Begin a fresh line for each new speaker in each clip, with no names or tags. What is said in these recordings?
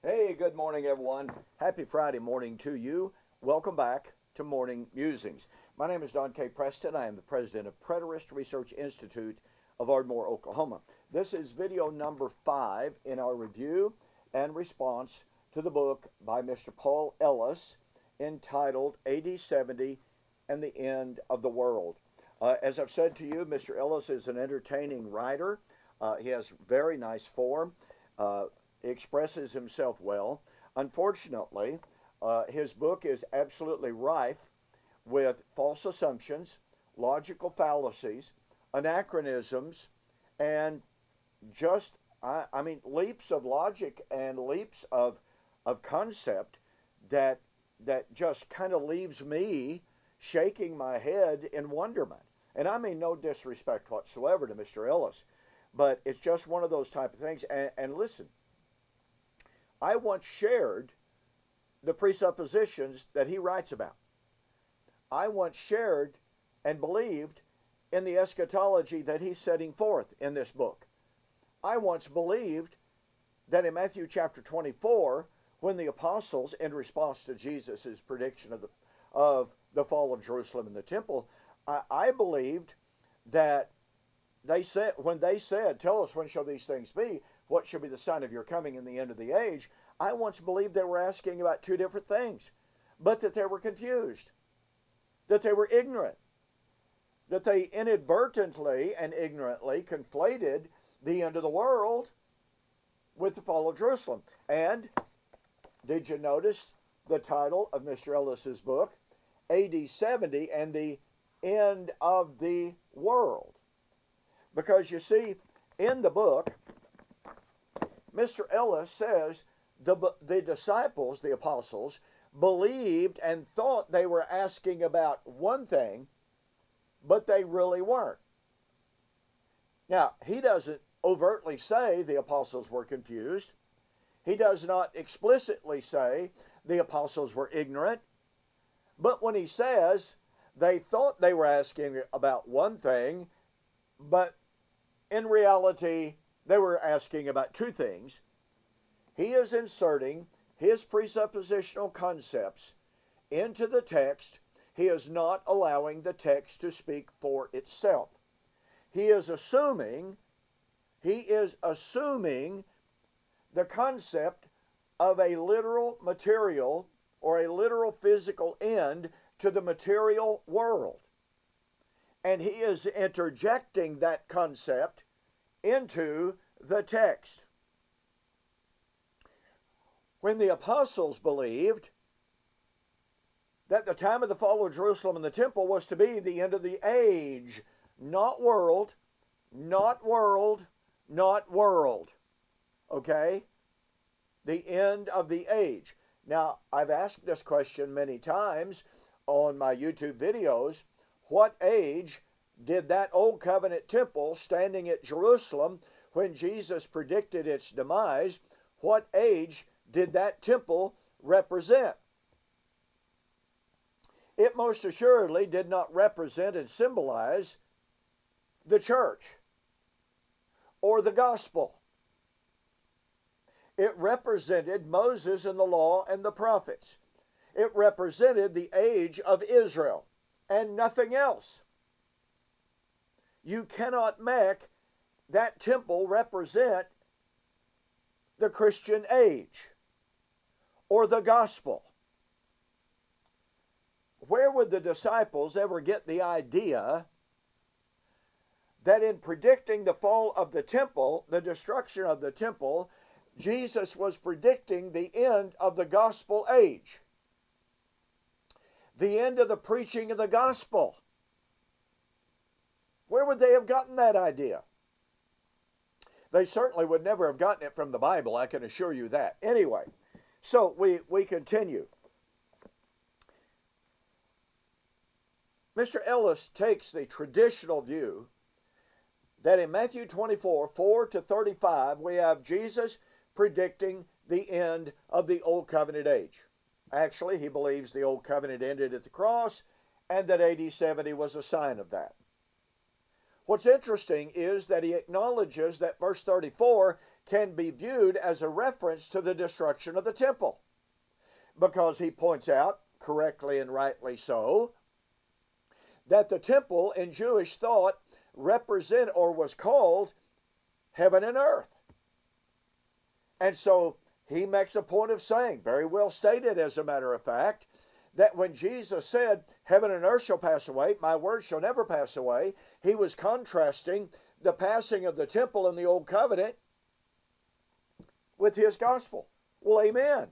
Hey, good morning, everyone. Happy Friday morning to you. Welcome back to Morning Musings. My name is Don K. Preston. I am the president of Preterist Research Institute of Ardmore, Oklahoma. This is video number 5 in our review and response to the book by Mr. Paul Ellis entitled AD 70 and the End of the World. As I've said to you, Mr. Ellis is an entertaining writer. He has very nice form. He expresses himself well. Unfortunately, his book is absolutely rife with false assumptions, logical fallacies, anachronisms, and just, leaps of logic and leaps of concept that just kind of leaves me shaking my head in wonderment. And I mean no disrespect whatsoever to Mr. Ellis, but it's just one of those type of things. And listen, I once shared the presuppositions that he writes about. I once shared and believed in the eschatology that he's setting forth in this book. I once believed that in Matthew chapter 24, when the apostles, in response to Jesus' prediction of the fall of Jerusalem and the temple, I believed that when they said, "Tell us, when shall these things be? What shall be the sign of your coming in the end of the age?" I once believed they were asking about two different things, but that they were confused, that they were ignorant, that they inadvertently and ignorantly conflated the end of the world with the fall of Jerusalem. And did you notice the title of Mr. Ellis's book, AD 70 and the End of the World? Because you see, in the book, Mr. Ellis says the disciples, the apostles, believed and thought they were asking about one thing, but they really weren't. Now, he doesn't overtly say the apostles were confused. He does not explicitly say the apostles were ignorant. But when he says they thought they were asking about one thing, but in reality, they were asking about two things, he is inserting his presuppositional concepts into the text. He is not allowing the text to speak for itself. He is assuming the concept of a literal material or a literal physical end to the material world. And he is interjecting that concept into the text. When the apostles believed that the time of the fall of Jerusalem and the temple was to be the end of the age, not world, not world, not world. Okay? The end of the age. Now, I've asked this question many times on my YouTube videos. What age did that old covenant temple standing at Jerusalem when Jesus predicted its demise, what age did that temple represent? It most assuredly did not represent and symbolize the church or the gospel. It represented Moses and the law and the prophets. It represented the age of Israel and nothing else. You cannot make that temple represent the Christian age or the gospel. Where would the disciples ever get the idea that in predicting the fall of the temple, the destruction of the temple, Jesus was predicting the end of the gospel age, the end of the preaching of the gospel? Where would they have gotten that idea? They certainly would never have gotten it from the Bible, I can assure you that. Anyway, so we continue. Mr. Ellis takes the traditional view that in Matthew 24, 4 to 35, we have Jesus predicting the end of the Old Covenant age. Actually, he believes the Old Covenant ended at the cross and that AD 70 was a sign of that. What's interesting is that he acknowledges that verse 34 can be viewed as a reference to the destruction of the temple, because he points out, correctly and rightly so, that the temple in Jewish thought represented or was called heaven and earth. And so he makes a point of saying, very well stated as a matter of fact, that when Jesus said, heaven and earth shall pass away, my words shall never pass away, he was contrasting the passing of the temple in the Old Covenant with his gospel. Well, amen.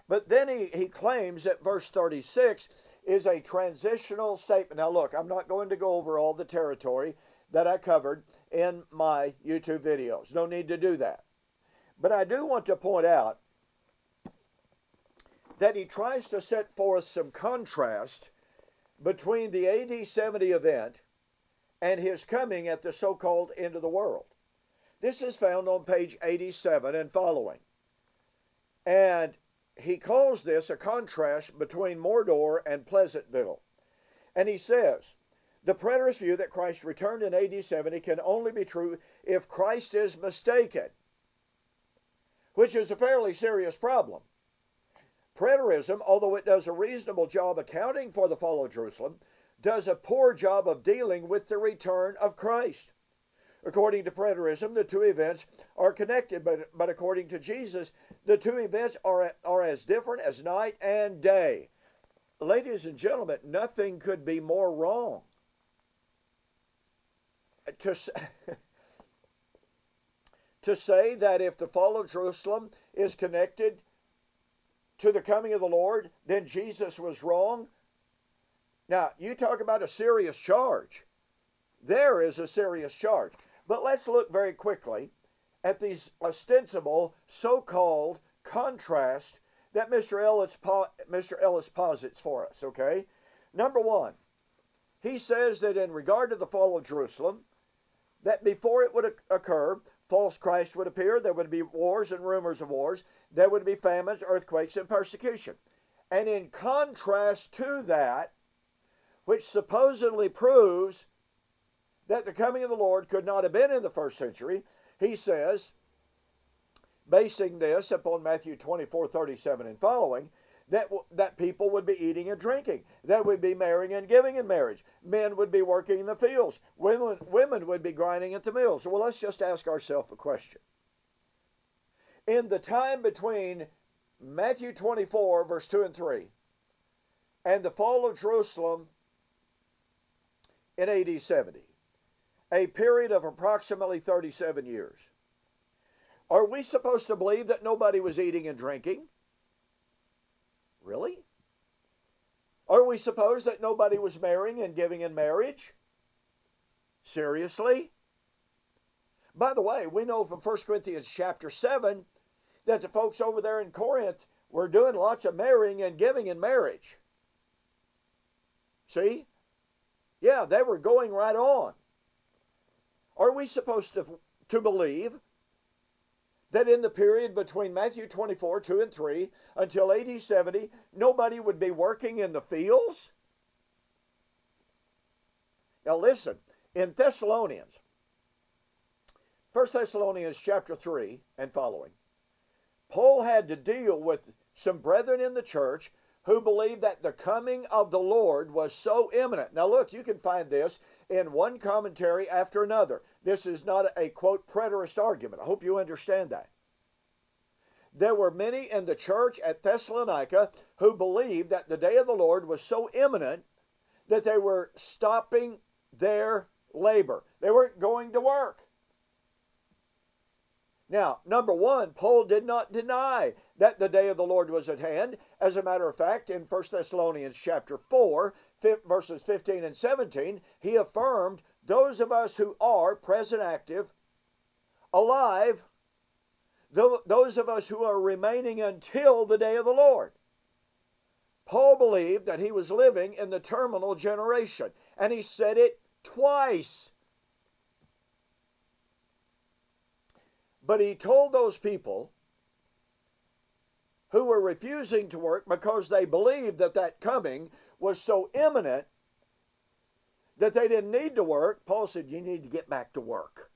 But then he claims that verse 36 is a transitional statement. Now look, I'm not going to go over all the territory that I covered in my YouTube videos. No need to do that. But I do want to point out that he tries to set forth some contrast between the AD 70 event and his coming at the so-called end of the world. This is found on page 87 and following. And he calls this a contrast between Mordor and Pleasantville. And he says, the preterist view that Christ returned in AD 70 can only be true if Christ is mistaken, which is a fairly serious problem. Preterism, although it does a reasonable job accounting for the fall of Jerusalem, does a poor job of dealing with the return of Christ. According to preterism, the two events are connected, but according to Jesus, the two events are as different as night and day. Ladies and gentlemen, nothing could be more wrong. To say that if the fall of Jerusalem is connected to the coming of the Lord, then Jesus was wrong. Now, you talk about a serious charge. There is a serious charge. But let's look very quickly at these ostensible so-called contrasts that Mr. Ellis posits for us, okay? Number one, he says that in regard to the fall of Jerusalem, that before it would occur, false Christ would appear, there would be wars and rumors of wars, there would be famines, earthquakes, and persecution. And in contrast to that, which supposedly proves that the coming of the Lord could not have been in the first century, he says, basing this upon Matthew 24:37 and following, that people would be eating and drinking, that would be marrying and giving in marriage, men would be working in the fields, women would be grinding at the mills. Well, let's just ask ourselves a question. In the time between Matthew 24, verse 2 and 3, and the fall of Jerusalem in AD 70, a period of approximately 37 years. Are we supposed to believe that nobody was eating and drinking? Really? Are we supposed that nobody was marrying and giving in marriage? Seriously? By the way, we know from 1 Corinthians chapter 7 that the folks over there in Corinth were doing lots of marrying and giving in marriage. See? Yeah, they were going right on. Are we supposed to believe that in the period between Matthew 24, 2 and 3, until AD 70, nobody would be working in the fields? Now listen, in Thessalonians, 1 Thessalonians chapter 3 and following, Paul had to deal with some brethren in the church who believed that the coming of the Lord was so imminent. Now look, you can find this in one commentary after another. This is not a, quote, preterist argument. I hope you understand that. There were many in the church at Thessalonica who believed that the day of the Lord was so imminent that they were stopping their labor. They weren't going to work. Now, number one, Paul did not deny that the day of the Lord was at hand. As a matter of fact, in 1 Thessalonians chapter 4, verses 15 and 17, he affirmed those of us who are present active, alive, those of us who are remaining until the day of the Lord. Paul believed that he was living in the terminal generation, and he said it twice. But he told those people who were refusing to work because they believed that that coming was so imminent that they didn't need to work. Paul said, you need to get back to work.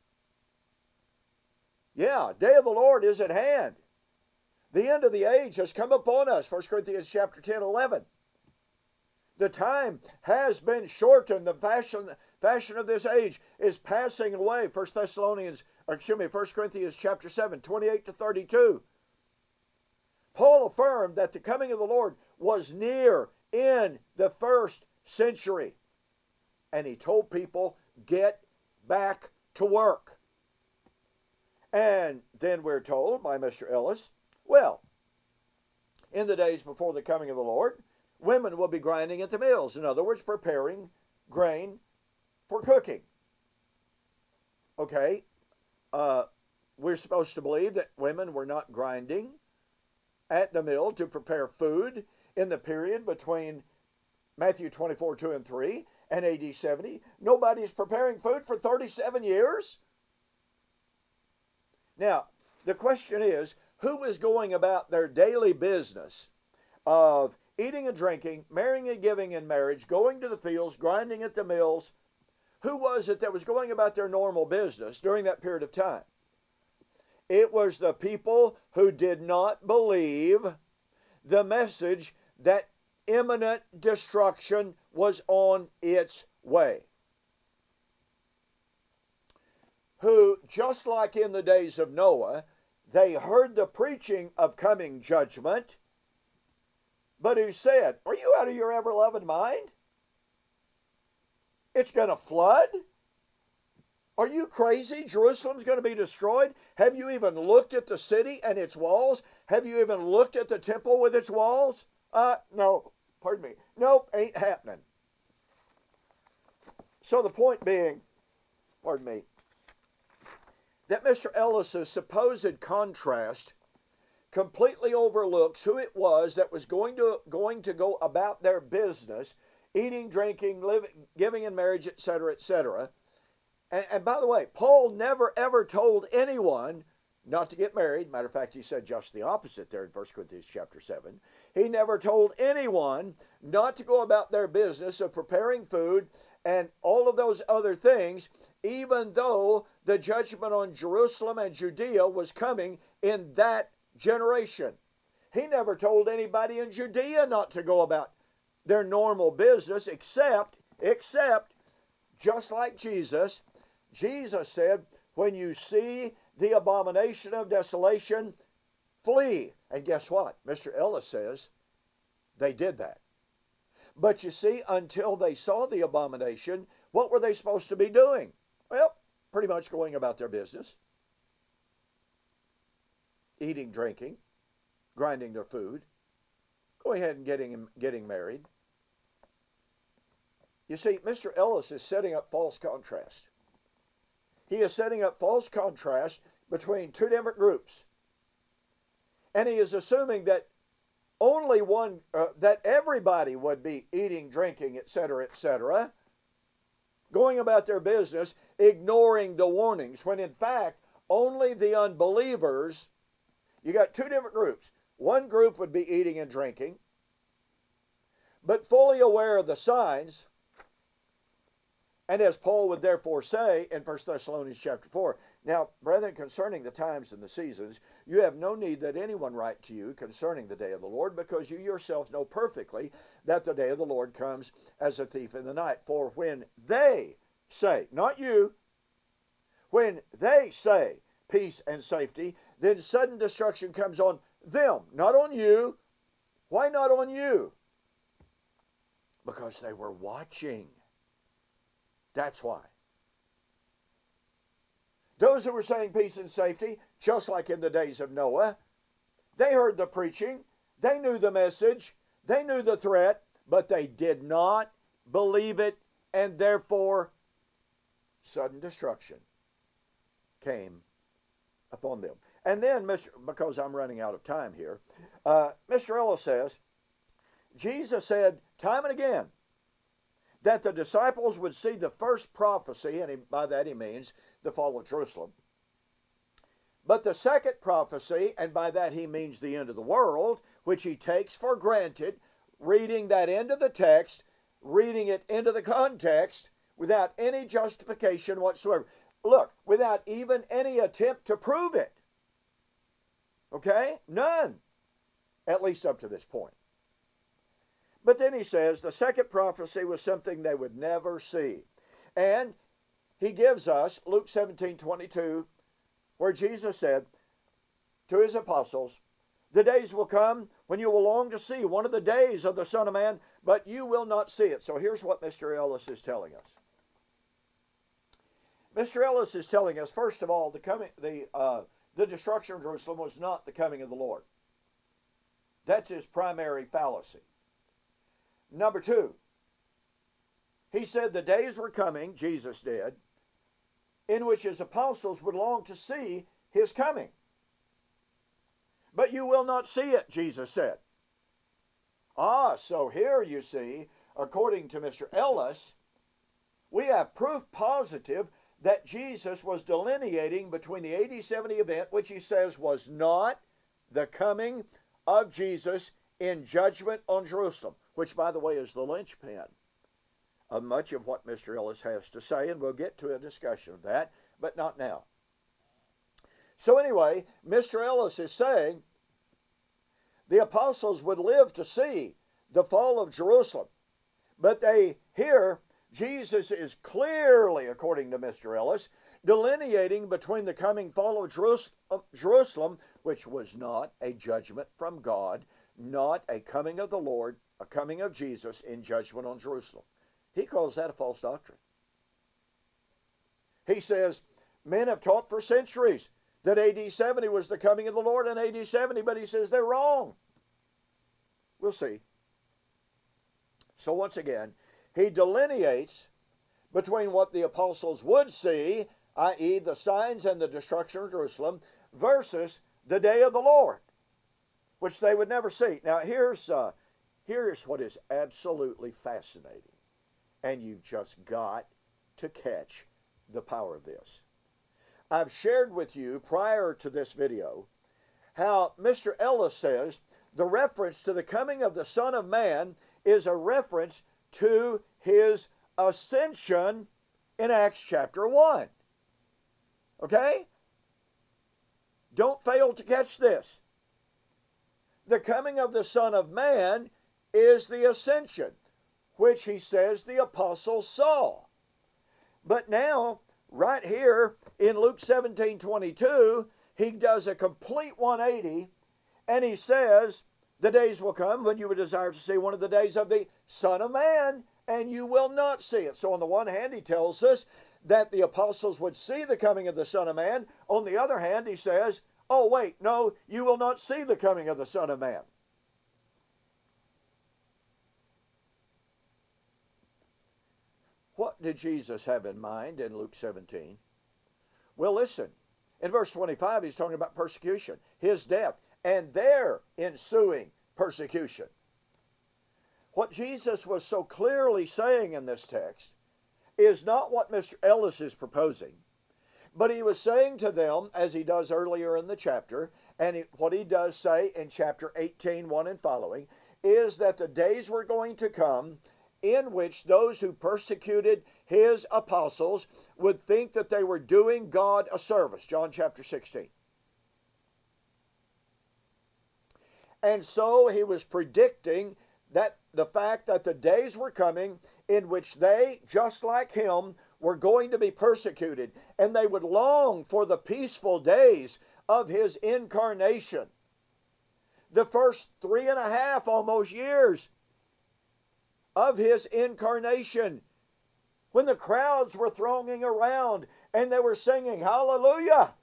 Yeah, day of the Lord is at hand. The end of the age has come upon us. 1 Corinthians chapter 10, 11. The time has been shortened. The fashion of this age is passing away. 1 Corinthians chapter 7, 28 to 32. Paul affirmed that the coming of the Lord was near in the first century. And he told people, get back to work. And then we're told by Mr. Ellis, well, in the days before the coming of the Lord, women will be grinding at the mills. In other words, preparing grain for cooking. Okay, we're supposed to believe that women were not grinding at the mill to prepare food in the period between Matthew 24, 2 and 3 and AD 70. Nobody's preparing food for 37 years. Now, the question is, who is going about their daily business of eating and drinking, marrying and giving in marriage, going to the fields, grinding at the mills? Who was it that was going about their normal business during that period of time? It was the people who did not believe the message that imminent destruction was on its way. Who, just like in the days of Noah, they heard the preaching of coming judgment, but who said, are you out of your ever-loving mind? It's going to flood? Are you crazy? Jerusalem's going to be destroyed? Have you even looked at the city and its walls? Have you even looked at the temple with its walls? No, pardon me. Nope, ain't happening. So the point being, pardon me, that Mr. Ellis's supposed contrast completely overlooks who it was that was going to go about their business, eating, drinking, living, giving in marriage, etc., etc. And by the way, Paul never ever told anyone not to get married. Matter of fact, he said just the opposite there in 1 Corinthians chapter 7. He never told anyone not to go about their business of preparing food and all of those other things, even though the judgment on Jerusalem and Judea was coming in that generation. He never told anybody in Judea not to go about their normal business, except just like Jesus. Jesus said, when you see the abomination of desolation, flee. And guess what? Mr. Ellis says they did that. But you see, until they saw the abomination, what were they supposed to be doing? Well, pretty much going about their business. Eating, drinking, grinding their food, going ahead and getting married. You see, Mr. Ellis is setting up false contrast. He is setting up false contrast between two different groups. And he is assuming that only one, that everybody would be eating, drinking, etc., going about their business, ignoring the warnings, when in fact, only the unbelievers, you got two different groups. One group would be eating and drinking, but fully aware of the signs. And as Paul would therefore say in 1 Thessalonians chapter 4, now, brethren, concerning the times and the seasons, you have no need that anyone write to you concerning the day of the Lord, because you yourselves know perfectly that the day of the Lord comes as a thief in the night. For when they say, not you, when they say peace and safety, then sudden destruction comes on them, not on you. Why not on you? Because they were watching. That's why. Those who were saying peace and safety, just like in the days of Noah, they heard the preaching, they knew the message, they knew the threat, but they did not believe it, and therefore sudden destruction came upon them. And then, because I'm running out of time here, Mr. Ellis says, Jesus said time and again that the disciples would see the first prophecy, and by that he means the fall of Jerusalem. But the second prophecy, and by that he means the end of the world, which he takes for granted, reading that end of the text, reading it into the context, without any justification whatsoever. Look, without even any attempt to prove it. Okay? None. At least up to this point. But then he says the second prophecy was something they would never see. And he gives us Luke 17:22, where Jesus said to his apostles, the days will come when you will long to see one of the days of the Son of Man, but you will not see it. So here's what Mr. Ellis is telling us. Mr. Ellis is telling us, first of all, the destruction of Jerusalem was not the coming of the Lord. That's his primary fallacy. Number two, he said the days were coming, Jesus did, in which his apostles would long to see his coming. But you will not see it, Jesus said. So here you see, according to Mr. Ellis, we have proof positive that Jesus was delineating between the AD 70 event, which he says was not the coming of Jesus in judgment on Jerusalem, which, by the way, is the linchpin of much of what Mr. Ellis has to say, and we'll get to a discussion of that, but not now. So anyway, Mr. Ellis is saying the apostles would live to see the fall of Jerusalem, but here Jesus is clearly, according to Mr. Ellis, delineating between the coming fall of Jerusalem, which was not a judgment from God, not a coming of the Lord, a coming of Jesus in judgment on Jerusalem. He calls that a false doctrine. He says, men have taught for centuries that AD 70 was the coming of the Lord in AD 70, but he says they're wrong. We'll see. So once again, he delineates between what the apostles would see, i.e. the signs and the destruction of Jerusalem, versus the day of the Lord, which they would never see. Now here's what is absolutely fascinating, and you've just got to catch the power of this. I've shared with you prior to this video how Mr. Ellis says the reference to the coming of the Son of Man is a reference to his ascension in Acts chapter 1. Okay? Don't fail to catch this. The coming of the Son of Man is the ascension, which he says the apostles saw. But now, right here in Luke 17:22, he does a complete 180, and he says, the days will come when you would desire to see one of the days of the Son of Man, and you will not see it. So on the one hand, he tells us that the apostles would see the coming of the Son of Man. On the other hand, he says, oh wait, no, you will not see the coming of the Son of Man. What did Jesus have in mind in Luke 17? Well, listen. In verse 25, he's talking about persecution, his death, and their ensuing persecution. What Jesus was so clearly saying in this text is not what Mr. Ellis is proposing, but he was saying to them, as he does earlier in the chapter, and what he does say in chapter 18, 1 and following, is that the days were going to come in which those who persecuted his apostles would think that they were doing God a service. John chapter 16. And so he was predicting that the fact that the days were coming in which they, just like him, were going to be persecuted, and they would long for the peaceful days of his incarnation. The first 3.5 almost years of his incarnation, when the crowds were thronging around and they were singing hallelujah.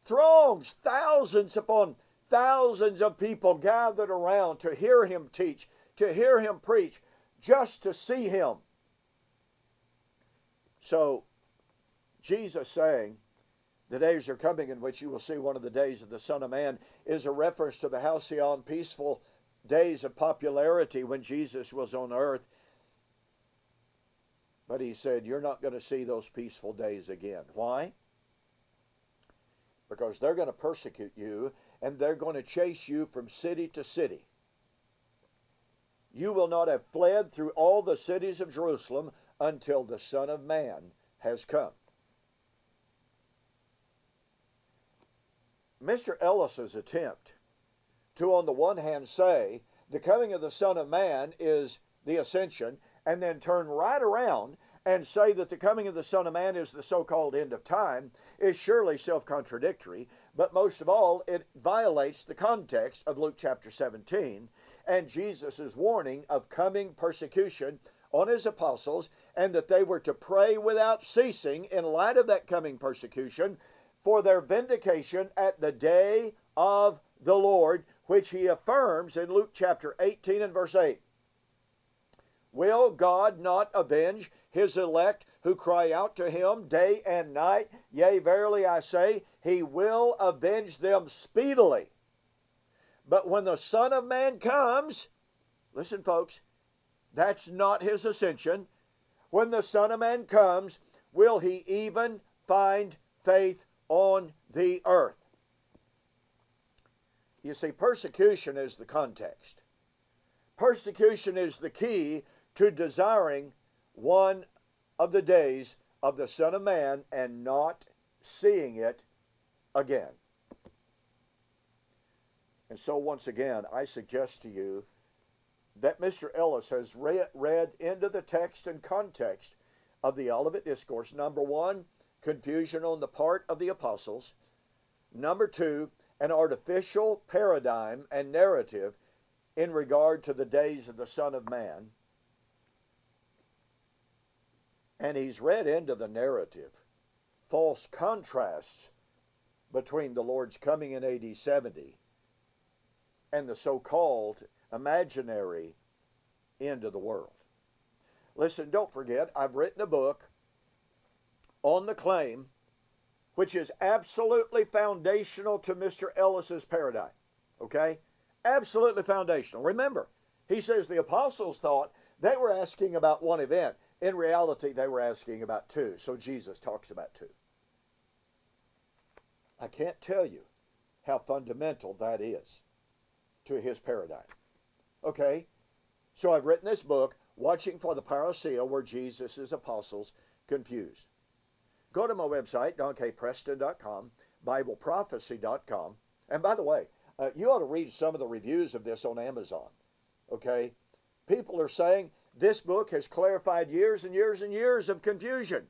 Throngs, thousands upon thousands of people gathered around to hear him teach, to hear him preach, just to see him. So Jesus saying, the days are coming in which you will see one of the days of the Son of Man, is a reference to the halcyon, peaceful days of popularity when Jesus was on earth. But he said, you're not going to see those peaceful days again. Why? Because they're going to persecute you, and they're going to chase you from city to city. You will not have fled through all the cities of Jerusalem until the Son of Man has come. Mr. Ellis's attempt to, on the one hand, say the coming of the Son of Man is the ascension, and then turn right around and say that the coming of the Son of Man is the so-called end of time is surely self-contradictory, but most of all, it violates the context of Luke chapter 17 and Jesus' warning of coming persecution on his apostles, and that they were to pray without ceasing in light of that coming persecution for their vindication at the day of the Lord, which he affirms in Luke chapter 18 and verse 8. Will God not avenge his elect who cry out to him day and night? Yea, verily I say, he will avenge them speedily. But when the Son of Man comes, listen folks, that's not his ascension. When the Son of Man comes, will he even find faith on the earth? You see, persecution is the context. Persecution is the key to desiring one of the days of the Son of Man and not seeing it again. And so once again, I suggest to you that Mr. Ellis has read into the text and context of the Olivet Discourse. Number one, confusion on the part of the apostles. Number two, an artificial paradigm and narrative in regard to the days of the Son of Man. And he's read into the narrative false contrasts between the Lord's coming in AD 70 and the so-called imaginary end of the world. Listen, don't forget, I've written a book on the claim which is absolutely foundational to Mr. Ellis's paradigm. Okay? Absolutely foundational. Remember, he says the apostles thought they were asking about one event. In reality, they were asking about two. So Jesus talks about two. I can't tell you how fundamental that is to his paradigm. Okay? So I've written this book, Watching for the Parousia, where Jesus' apostles confused. Go to my website, donkpreston.com, BibleProphecy.com. And by the way, you ought to read some of the reviews of this on Amazon. Okay? People are saying this book has clarified years and years and years of confusion.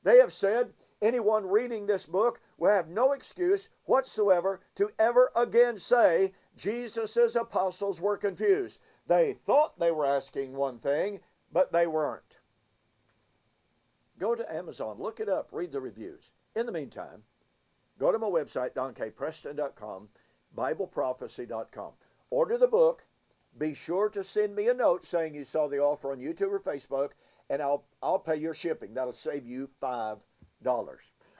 They have said anyone reading this book will have no excuse whatsoever to ever again say Jesus' apostles were confused. They thought they were asking one thing, but they weren't. Go to Amazon, look it up, read the reviews. In the meantime, go to my website, donkpreston.com, BibleProphecy.com. Order the book. Be sure to send me a note saying you saw the offer on YouTube or Facebook, and I'll pay your shipping. That'll save you $5.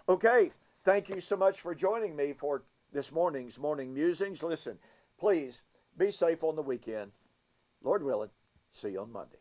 Okay, thank you so much for joining me for this morning's Morning Musings. Listen, please be safe on the weekend. Lord willing, see you on Monday.